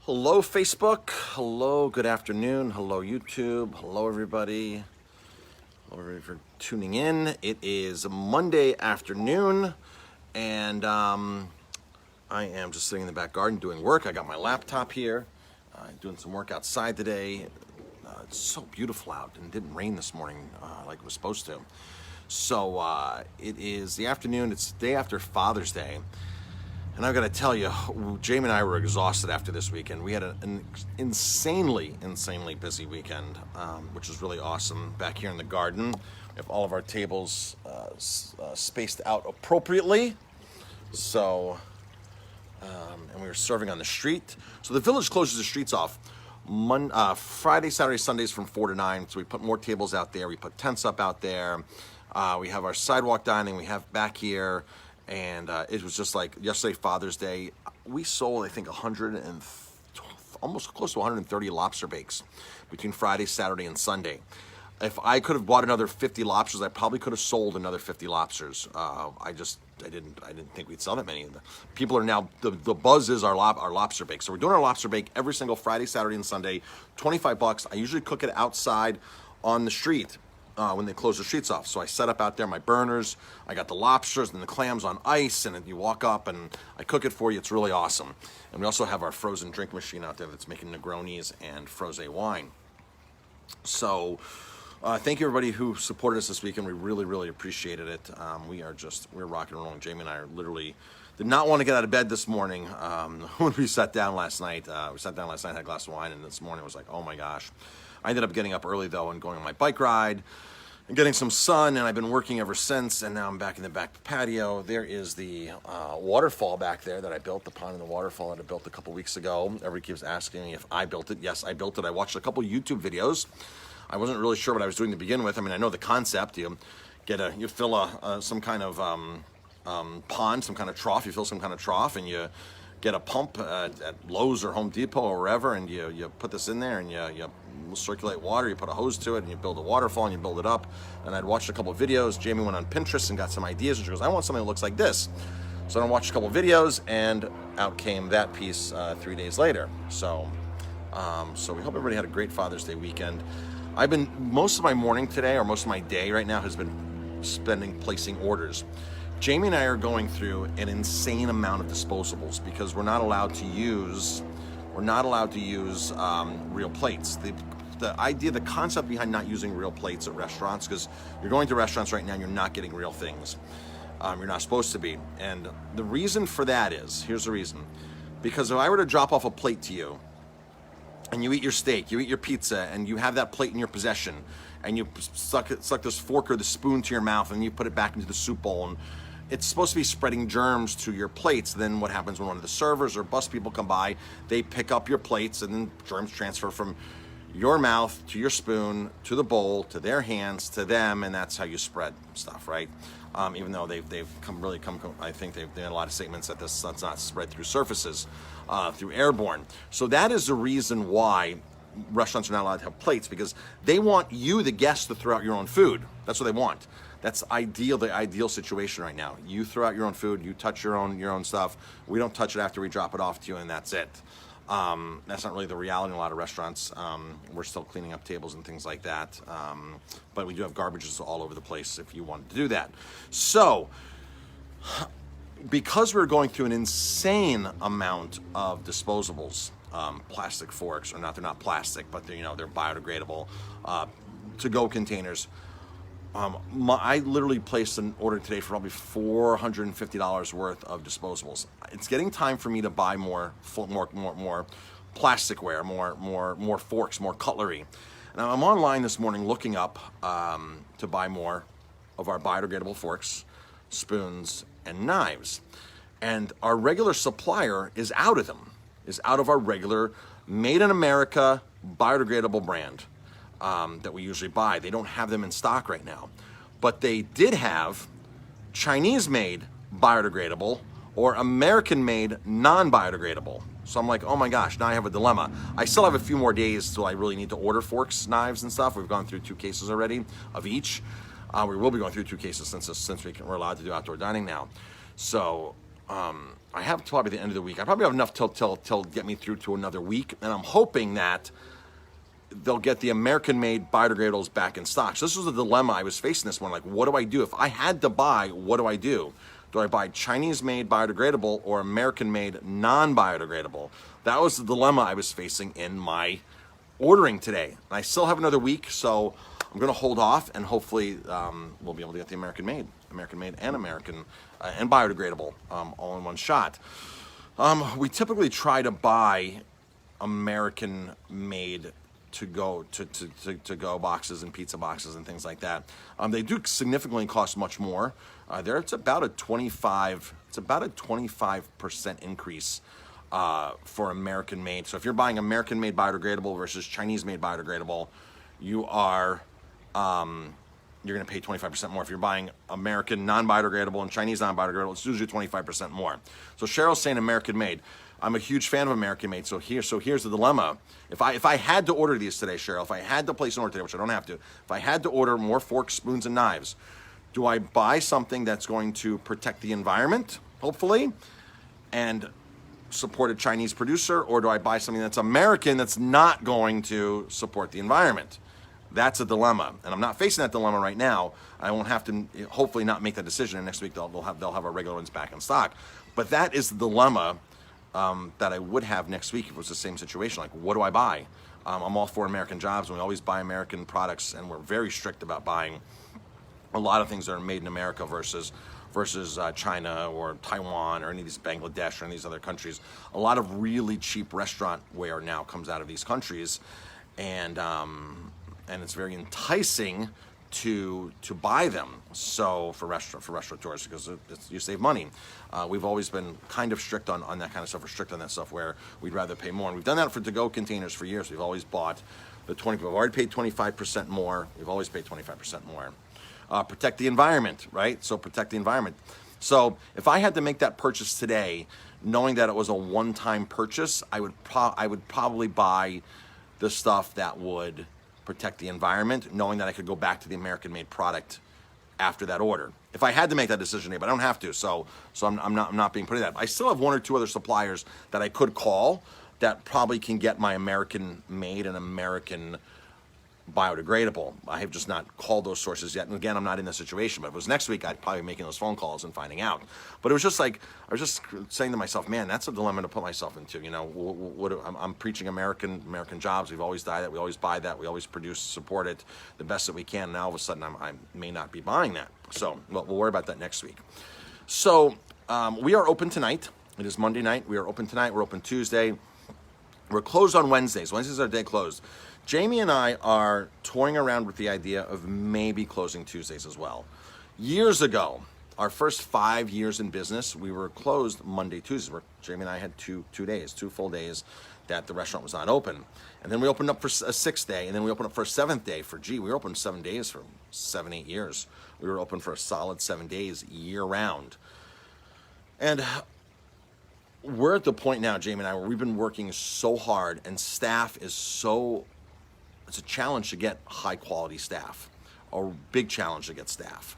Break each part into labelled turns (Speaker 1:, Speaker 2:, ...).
Speaker 1: Hello, Facebook. Hello, good afternoon. Hello, YouTube. Hello, everybody. Hello, everybody for tuning in. It is Monday afternoon, and I am just sitting in the back garden doing work. I got my laptop here, doing some work outside today. It's so beautiful out, and it didn't rain this morning like it was supposed to. So it is the afternoon. It's the day after Father's Day. And I've got to tell you, Jamie and I were exhausted after this weekend. We had an insanely busy weekend, which was really awesome. Back here in the garden, we have all of our tables spaced out appropriately. So, and we were serving on the street. So the village closes the streets off Friday, Saturday, Sundays from 4 to 9. So we put more tables out there. We put tents up out there. We have our sidewalk dining. We have back here. And it was just like yesterday, Father's Day. We sold, I think, almost close to 130 lobster bakes between Friday, Saturday, and Sunday. If I could have bought another 50 lobsters, I probably could have sold another 50 lobsters. I didn't think we'd sell that many. People are now, the buzz is our lobster bake. So we're doing our lobster bake every single Friday, Saturday, and Sunday. $25. I usually cook it outside on the street. When they close the streets off. So I set up out there my burners. I got the lobsters and the clams on ice, and you walk up and I cook it for you. It's really awesome. And we also have our frozen drink machine out there that's making Negronis and Frosé wine. So thank you everybody who supported us this weekend. We really appreciated it. We're rocking and rolling. Jamie and I are literally did not want to get out of bed this morning when we sat down last night. Had a glass of wine, and this morning I was like, oh my gosh. I ended up getting up early, though, and going on my bike ride and getting some sun, and I've been working ever since, and now I'm back in the back patio. There is the waterfall back there that I built, the pond and the waterfall that I built a couple weeks ago. Everybody keeps asking me if I built it. Yes, I built it. I watched a couple YouTube videos. I wasn't really sure what I was doing to begin with. I mean, I know the concept. You fill some kind of pond, some kind of trough. You fill some kind of trough, and you get a pump at Lowe's or Home Depot or wherever, and you put this in there, and you circulate water, you put a hose to it, and you build a waterfall, and you build it up. And I'd watched a couple of videos. Jamie went on Pinterest and got some ideas, and she goes, I want something that looks like this. So I watched a couple of videos, and out came that piece 3 days later. So we hope everybody had a great Father's Day weekend. Most of my morning today, or most of my day right now, has been placing orders. Jamie and I are going through an insane amount of disposables because we're not allowed to use real plates. The concept behind not using real plates at restaurants, because you're going to restaurants right now and you're not getting real things. You're not supposed to be. And the reason for that here's the reason. Because if I were to drop off a plate to you, and you eat your steak, you eat your pizza, and you have that plate in your possession, and you suck this fork or the spoon to your mouth, and you put it back into the soup bowl, and it's supposed to be spreading germs to your plates. Then what happens when one of the servers or bus people come by, they pick up your plates, and then germs transfer from your mouth to your spoon, to the bowl, to their hands, to them, and that's how you spread stuff, right? Even though they've come, I think they've had a lot of statements that that's not spread through surfaces, through airborne. So that is the reason why restaurants are not allowed to have plates, because they want you, the guest, to throw out your own food. That's what they want. That's the ideal situation right now. You throw out your own food, you touch your own stuff. We don't touch it after we drop it off to you, and that's it. That's not really the reality in a lot of restaurants. We're still cleaning up tables and things like that. But we do have garbages all over the place if you wanted to do that. So, because we're going through an insane amount of disposables, plastic forks, they're not plastic, but they're biodegradable, to-go containers. I literally placed an order today for probably $450 worth of disposables. It's getting time for me to buy more plasticware, more forks, more cutlery. And I'm online this morning looking up to buy more of our biodegradable forks, spoons, and knives. And our regular supplier is out of them, is out of our regular Made in America biodegradable brand. That we usually buy. They don't have them in stock right now. But they did have Chinese-made biodegradable or American-made non-biodegradable. So I'm like, oh my gosh, now I have a dilemma. I still have a few more days till I really need to order forks, knives, and stuff. We've gone through 2 cases already of each. We will be going through 2 cases since we're allowed to do outdoor dining now. So I have probably the end of the week. I probably have enough till get me through to another week, and I'm hoping that they'll get the American-made biodegradables back in stock. So this was the dilemma I was facing this one. Like, what do I do? If I had to buy, what do I do? Do I buy Chinese-made biodegradable or American-made non-biodegradable? That was the dilemma I was facing in my ordering today. And I still have another week, so I'm going to hold off, and hopefully we'll be able to get the American-made and American and biodegradable all in one shot. We typically try to buy American-made to go boxes and pizza boxes and things like that. They do significantly cost much more. It's about a 25% increase for American made. So if you're buying American made biodegradable versus Chinese made biodegradable, you are you're going to pay 25% more. If you're buying American non-biodegradable and Chinese non-biodegradable, it's usually 25% more. So Cheryl's saying American made. I'm a huge fan of American made, so here's the dilemma. If I had to order these today, Cheryl, if I had to place an order today, which I don't have to, if I had to order more forks, spoons, and knives, do I buy something that's going to protect the environment, hopefully, and support a Chinese producer, or do I buy something that's American that's not going to support the environment? That's a dilemma, and I'm not facing that dilemma right now. I won't have to, hopefully, not make that decision, and next week they'll have our regular ones back in stock. But that is the dilemma that I would have next week if it was the same situation. Like, what do I buy? I'm all for American jobs, and we always buy American products, and we're very strict about buying a lot of things that are made in America versus China or Taiwan or any of these Bangladesh or any of these other countries. A lot of really cheap restaurant ware now comes out of these countries, and it's very enticing to buy them. So for restaurateurs, because you save money. We've always been kind of strict on that kind of stuff. We're strict on that stuff where we'd rather pay more. And we've done that for to-go containers for years. We've always bought the 20. We've already paid 25% more. We've always paid 25% more. Protect the environment, right? So protect the environment. So if I had to make that purchase today, knowing that it was a one-time purchase, I would probably buy the stuff that would protect the environment, knowing that I could go back to the American-made product after that order. If I had to make that decision today, but I don't have to, so I'm not being put in that. I still have one or two other suppliers that I could call that probably can get my American-made and American biodegradable. I have just not called those sources yet. And again, I'm not in that situation, but if it was next week, I'd probably be making those phone calls and finding out. But it was just like, I was just saying to myself, man, that's a dilemma to put myself into. You know, I'm preaching American jobs. We've always done that. We always buy that. We always produce, support it the best that we can. Now all of a sudden, I may not be buying that. So we'll worry about that next week. So we are open tonight. It is Monday night. We are open tonight. We're open Tuesday. We're closed on Wednesdays. Wednesdays are day closed. Jamie and I are toying around with the idea of maybe closing Tuesdays as well. Years ago, our first 5 years in business, we were closed Monday, Tuesdays. Jamie and I had two full days that the restaurant was not open. And then we opened up for a sixth day, and then we opened up for a seventh day. We were open 7 days for 7-8 years. We were open for a solid 7 days year round. And we're at the point now, Jamie and I, where we've been working so hard, and staff is so... It's a challenge to get high quality staff, a big challenge to get staff.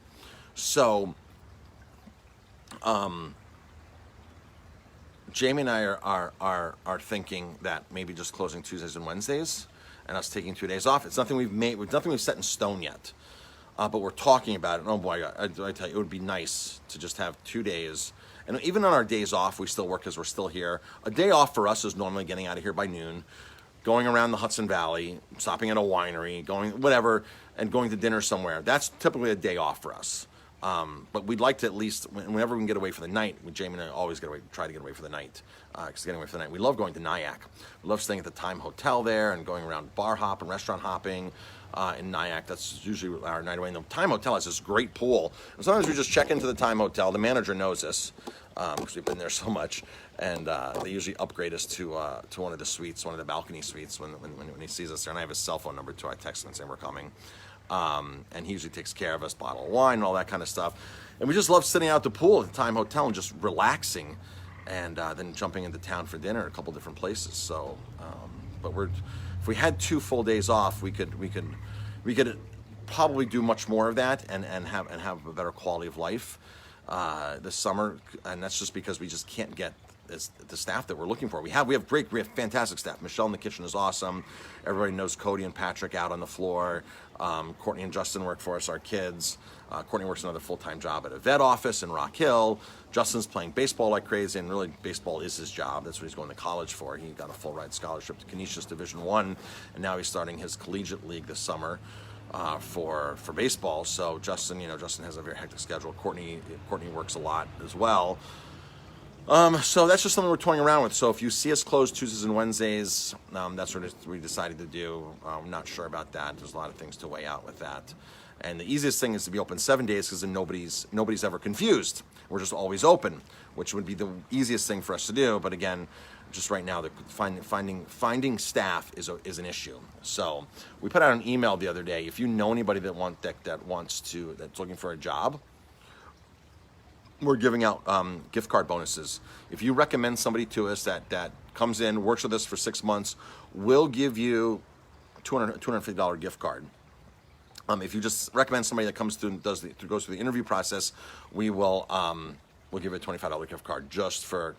Speaker 1: So, Jamie and I are thinking that maybe just closing Tuesdays and Wednesdays, and us taking 2 days off. It's nothing we've set in stone yet, but we're talking about it. And oh boy, I tell you, it would be nice to just have 2 days. And even on our days off, we still work because we're still here. A day off for us is normally getting out of here by noon, going around the Hudson Valley, stopping at a winery, going whatever, and going to dinner somewhere. That's typically a day off for us. But we'd like to at least, whenever we can get away for the night, Jamie and I always try to get away for the night. Because getting away for the night, we love going to Nyack. We love staying at the Time Hotel there and going around bar hop and restaurant hopping in Nyack. That's usually our night away. And the Time Hotel has this great pool. And sometimes we just check into the Time Hotel. The manager knows this because we've been there so much. And they usually upgrade us to one of the suites, one of the balcony suites when he sees us there. And I have his cell phone number too. I text him and say we're coming. And he usually takes care of us, bottle of wine and all that kind of stuff. And we just love sitting out at the pool at the Time Hotel and just relaxing, and then jumping into town for dinner at a couple different places. So, but if we had 2 full days off, we could probably do much more of that and have a better quality of life. this summer, and that's just because we just can't get the staff that we're looking for. We have fantastic staff. Michelle in the kitchen is awesome. Everybody knows Cody and Patrick out on the floor. Courtney and Justin work for us, our kids. Courtney works another full-time job at a vet office in Rock Hill. Justin's playing baseball like crazy, and really baseball is his job. That's what he's going to college for. He got a full-ride scholarship to Canisius Division I, and now he's starting his collegiate league this summer for baseball. So Justin has a very hectic schedule. Courtney works a lot as well. So that's just something we're toying around with. So if you see us close Tuesdays and Wednesdays, that's what we decided to do. I'm not sure about that. There's a lot of things to weigh out with that. And the easiest thing is to be open 7 days, because then nobody's ever confused. We're just always open, which would be the easiest thing for us to do. But again, just right now, finding staff is an issue. So we put out an email the other day. If you know anybody that's looking for a job, we're giving out gift card bonuses. If you recommend somebody to us that comes in, works with us for 6 months, we'll give you $250 gift card. If you just recommend somebody that comes through and goes through the interview process, we'll give you a $25 gift card just for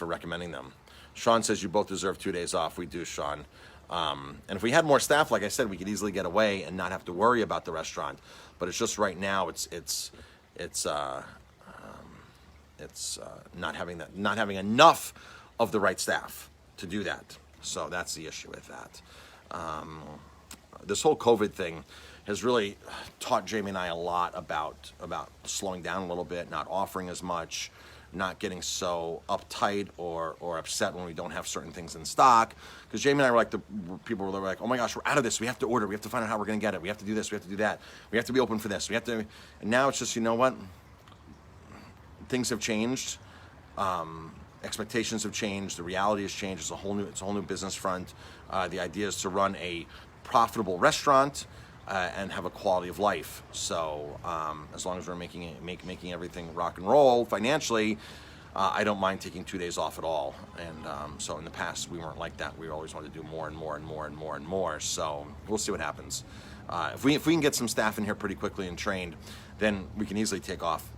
Speaker 1: recommending them. Sean says you both deserve 2 days off. We do, Sean. And if we had more staff, like I said, we could easily get away and not have to worry about the restaurant. But it's just right now, it's not having enough of the right staff to do that. So that's the issue with that. This whole COVID thing has really taught Jamie and I a lot about slowing down a little bit, not offering as much, not getting so uptight or upset when we don't have certain things in stock. Because Jamie and I were like people were like, oh my gosh, we're out of this. We have to order. We have to find out how we're going to get it. We have to do this. We have to do that. We have to be open for this. And now it's just, you know what? Things have changed. Expectations have changed. The reality has changed. It's a whole new business front. The idea is to run a profitable restaurant and have a quality of life. So as long as we're making everything rock and roll financially, I don't mind taking 2 days off at all. And so in the past we weren't like that. We always wanted to do more and more and more and more and more. So we'll see what happens. If we can get some staff in here pretty quickly and trained, then we can easily take off.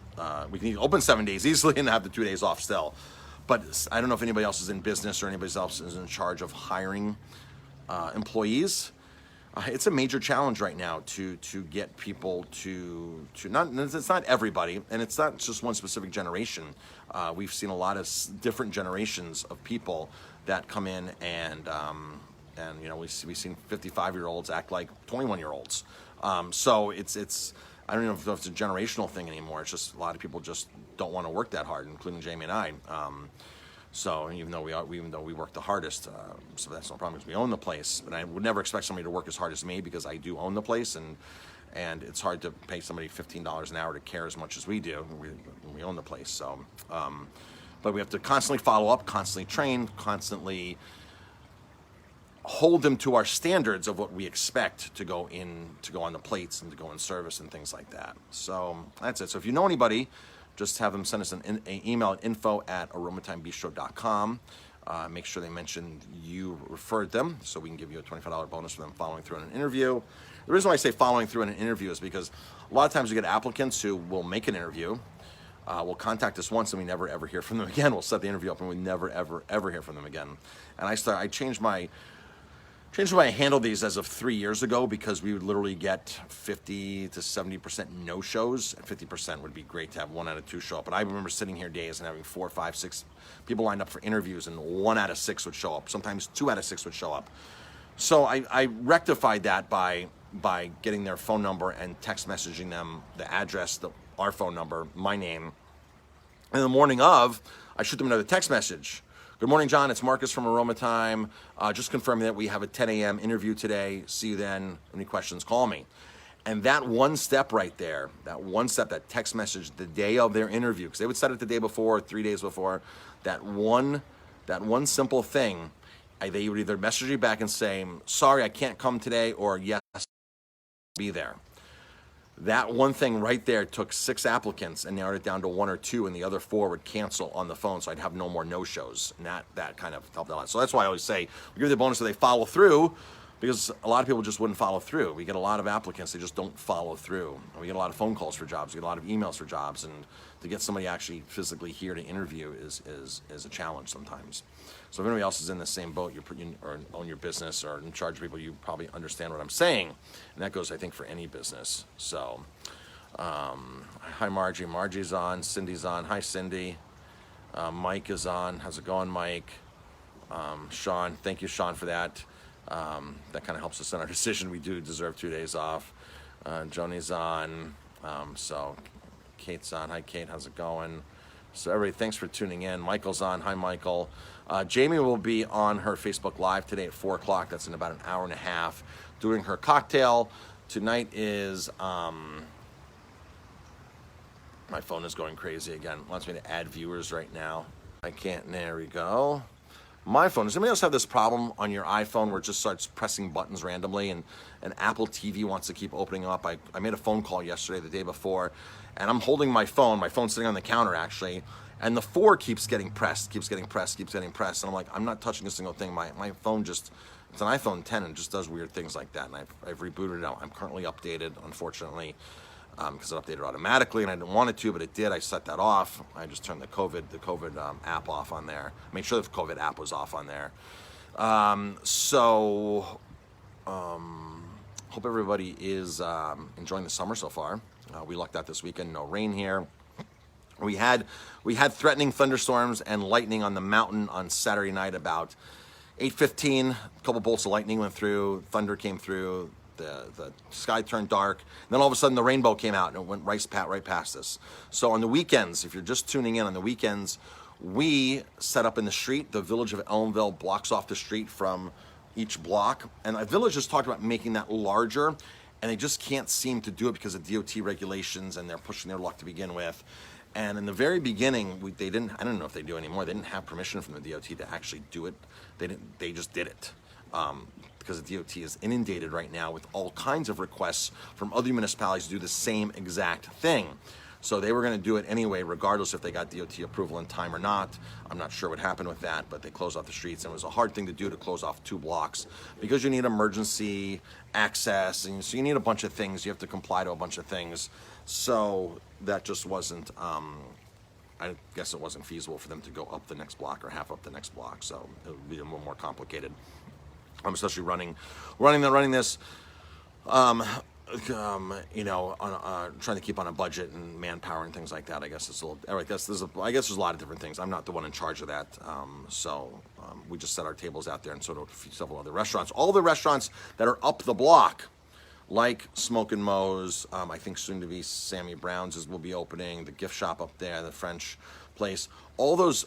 Speaker 1: We can open 7 days easily and have the 2 days off still. But I don't know if anybody else is in business or anybody else is in charge of hiring employees. It's a major challenge right now to get people to not. It's not everybody, and it's not just one specific generation. We've seen a lot of different generations of people that come in, and we've seen 55-year-olds act like 21-year-olds. So it's I don't know if it's a generational thing anymore. It's just a lot of people just don't want to work that hard, including Jamie and I. So even though we work the hardest, so that's no problem because we own the place. But I would never expect somebody to work as hard as me because I do own the place, and it's hard to pay somebody $15 an hour to care as much as we do. We own the place, so. But we have to constantly follow up, constantly train, constantly hold them to our standards of what we expect to go on the plates and to go in service and things like that. So that's it. So if you know anybody, just have them send us an email at info@aromatimebistro.com. Make sure they mention you referred them so we can give you a $25 bonus for them following through in an interview. The reason why I say following through in an interview is because a lot of times we get applicants who will make an interview, will contact us once and we never ever hear from them again. We'll set the interview up and we never ever hear from them again. And I changed my I handled these as of 3 years ago because we would literally get 50 to 70% no-shows. 50% would be great to have 1 out of 2 show up. But I remember sitting here days and having 4, 5, 6 people lined up for interviews, and 1 out of 6 would show up. Sometimes 2 out of 6 would show up. So I rectified that by getting their phone number and text messaging them the address, our phone number, my name. And the morning of, I shoot them another text message. Good morning, John. It's Marcus from Aroma Time. Just confirming that we have a 10 a.m. interview today. See you then. Any questions, call me. And that one step right there, that text message the day of their interview, because they would set it the day before, 3 days before, that one simple thing, they would either message you back and say, sorry, I can't come today, or yes, be there. That one thing right there took 6 applicants and narrowed it down to 1 or 2, and the other 4 would cancel on the phone, so I'd have no more no-shows. And that kind of helped a lot. So that's why I always say, we give the bonus so they follow through, because a lot of people just wouldn't follow through. We get a lot of applicants, they just don't follow through. We get a lot of phone calls for jobs, we get a lot of emails for jobs, and to get somebody actually physically here to interview is a challenge sometimes. So if anybody else is in the same boat, or own your business or in charge of people, you probably understand what I'm saying. And that goes, I think, for any business. So, hi Margie. Margie's on. Cindy's on. Hi Cindy. Mike is on. How's it going, Mike? Sean, thank you, Sean, for that. That kind of helps us in our decision. We do deserve 2 days off. Joni's on. So Kate's on. Hi, Kate. How's it going? So everybody, thanks for tuning in. Michael's on. Hi, Michael. Jamie will be on her Facebook Live today at 4 o'clock. That's in about an hour and a half, doing her cocktail. Tonight is, my phone is going crazy again. It wants me to add viewers right now. I can't. There we go. My phone. Does anybody else have this problem on your iPhone where it just starts pressing buttons randomly, and Apple TV wants to keep opening up? I made a phone call yesterday, the day before, and I'm holding my phone. My phone's sitting on the counter, actually, and the 4 keeps getting pressed. And I'm like, I'm not touching a single thing. My phone just, it's an iPhone 10 and just does weird things like that, and I've rebooted it out. I'm currently updated, unfortunately, because it updated automatically, and I didn't want it to, but it did. I set that off. I just turned the COVID app off on there. Made sure the COVID app was off on there. Hope everybody is enjoying the summer so far. We lucked out this weekend. No rain here. We had threatening thunderstorms and lightning on the mountain on Saturday night about 8:15. A couple bolts of lightning went through. Thunder came through. The sky turned dark, and then all of a sudden the rainbow came out and it went right past us. So on the weekends, if you're just tuning in, on the weekends, we set up in the street. The village of Elmville blocks off the street from each block, and the village has talked about making that larger, and they just can't seem to do it because of DOT regulations, and they're pushing their luck to begin with. And in the very beginning, they didn't. I don't know if they do anymore. They didn't have permission from the DOT to actually do it. They just did it. Because the DOT is inundated right now with all kinds of requests from other municipalities to do the same exact thing. So they were going to do it anyway, regardless if they got DOT approval in time or not. I'm not sure what happened with that, but they closed off the streets, and it was a hard thing to do, to close off 2 blocks, because you need emergency access, and so you need a bunch of things. You have to comply to a bunch of things. So that just wasn't, I guess it wasn't feasible for them to go up the next block or half up the next block. So it would be a little more complicated. I'm especially running this, trying to keep on a budget and manpower and things like that. I guess it's a little. I guess there's a lot of different things. I'm not the one in charge of that. We just set our tables out there, and so do several other restaurants. All the restaurants that are up the block, like Smoke and Mo's, I think soon to be Sammy Brown's will be opening. The gift shop up there, the French place. All those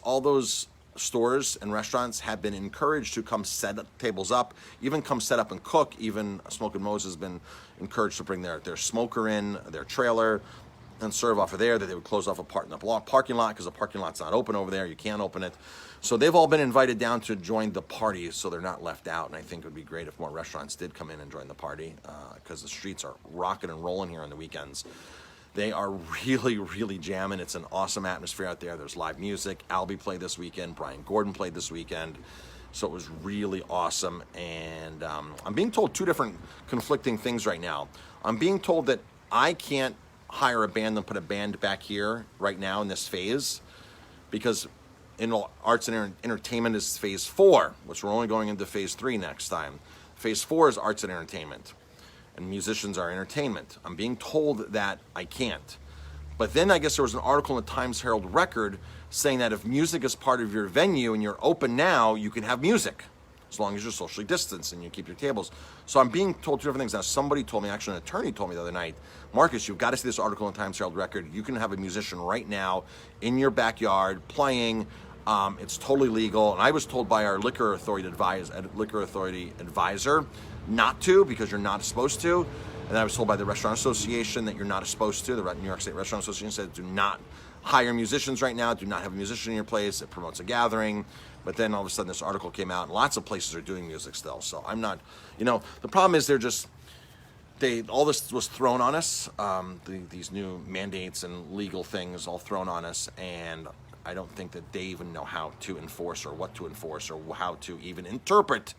Speaker 1: stores and restaurants have been encouraged to come set tables up, even come set up and cook. Even Smoke and Mo's has been encouraged to bring their smoker in, their trailer, and serve off of there. That they would close off a part in the parking lot, because the parking lot's not open over there. You can't open it. So they've all been invited down to join the party, so they're not left out. And I think it would be great if more restaurants did come in and join the party, because the streets are rocking and rolling here on the weekends. They are really, really jamming. It's an awesome atmosphere out there. There's live music. Albie played this weekend. Brian Gordon played this weekend. So it was really awesome. And I'm being told 2 different conflicting things right now. I'm being told that I can't hire a band and put a band back here right now in this phase, because arts and entertainment is phase 4, which we're only going into phase 3 next time. Phase 4 is arts and entertainment, and musicians are entertainment. I'm being told that I can't. But then I guess there was an article in the Times Herald Record saying that if music is part of your venue and you're open now, you can have music, as long as you're socially distanced and you keep your tables. So I'm being told 2 different things. Now, somebody told me, actually an attorney told me the other night, Marcus, you've got to see this article in the Times Herald Record. You can have a musician right now in your backyard playing. It's totally legal. And I was told by our liquor authority advisor not to, because you're not supposed to. And I was told by the Restaurant Association that you're not supposed to. The New York State Restaurant Association said, do not hire musicians right now. Do not have a musician in your place. It promotes a gathering. But then all of a sudden this article came out, and lots of places are doing music still. So I'm not, the problem is all this was thrown on us, these new mandates and legal things all thrown on us, and I don't think that they even know how to enforce or what to enforce or how to even interpret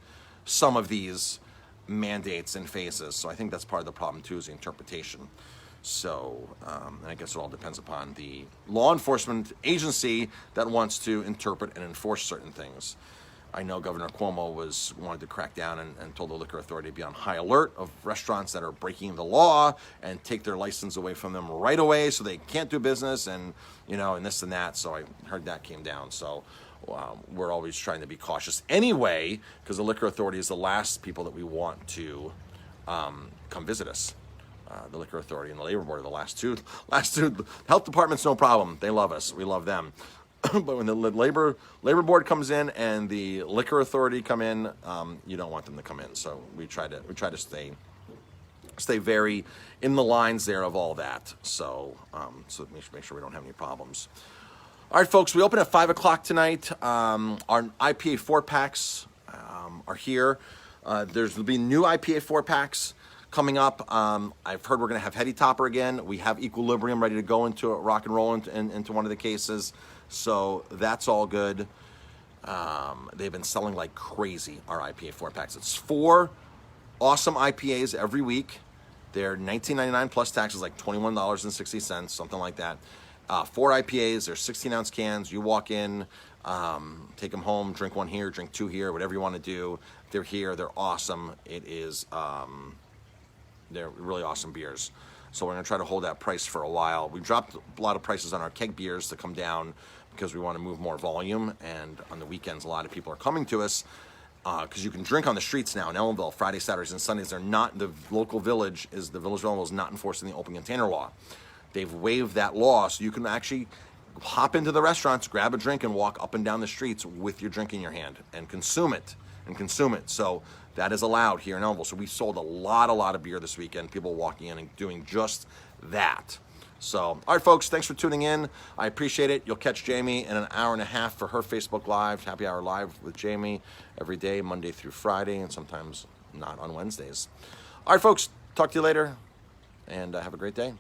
Speaker 1: some of these mandates in phases. So I think that's part of the problem too, is the interpretation. So, and I guess it all depends upon the law enforcement agency that wants to interpret and enforce certain things. I know Governor Cuomo wanted to crack down and told the liquor authority to be on high alert of restaurants that are breaking the law and take their license away from them right away so they can't do business, and and this and that. So I heard that came down. So we're always trying to be cautious anyway, because the liquor authority is the last people that we want to come visit us. The liquor authority and the labor board are the last two. Health department's no problem. They love us. We love them. But when the labor board comes in and the liquor authority come in, you don't want them to come in. So we try to stay very in the lines there of all that. So make sure we don't have any problems. All right, folks, we open at 5 o'clock tonight. Our IPA 4-packs are here. There'll be new IPA 4-packs coming up. I've heard we're going to have Heady Topper again. We have Equilibrium ready to go into rock and roll into one of the cases. So that's all good. They've been selling like crazy, our IPA 4-packs. It's 4 awesome IPAs every week. They're $19.99 plus taxes, like $21.60, something like that. 4 IPAs, they're 16-ounce cans. You walk in, take them home, drink one here, drink 2 here, whatever you want to do. They're here, they're awesome. They're really awesome beers. So we're going to try to hold that price for a while. We dropped a lot of prices on our keg beers to come down because we want to move more volume. And on the weekends, a lot of people are coming to us because you can drink on the streets now in Ellenville, Friday, Saturdays, and Sundays. The village of Ellenville is not enforcing the open container law. They've waived that law, so you can actually hop into the restaurants, grab a drink, and walk up and down the streets with your drink in your hand and consume it. So that is allowed here in Ellenville. So we sold a lot of beer this weekend, people walking in and doing just that. So, all right, folks, thanks for tuning in. I appreciate it. You'll catch Jamie in an hour and a half for her Facebook Live, Happy Hour Live with Jamie, every day, Monday through Friday, and sometimes not on Wednesdays. All right, folks, talk to you later, and have a great day.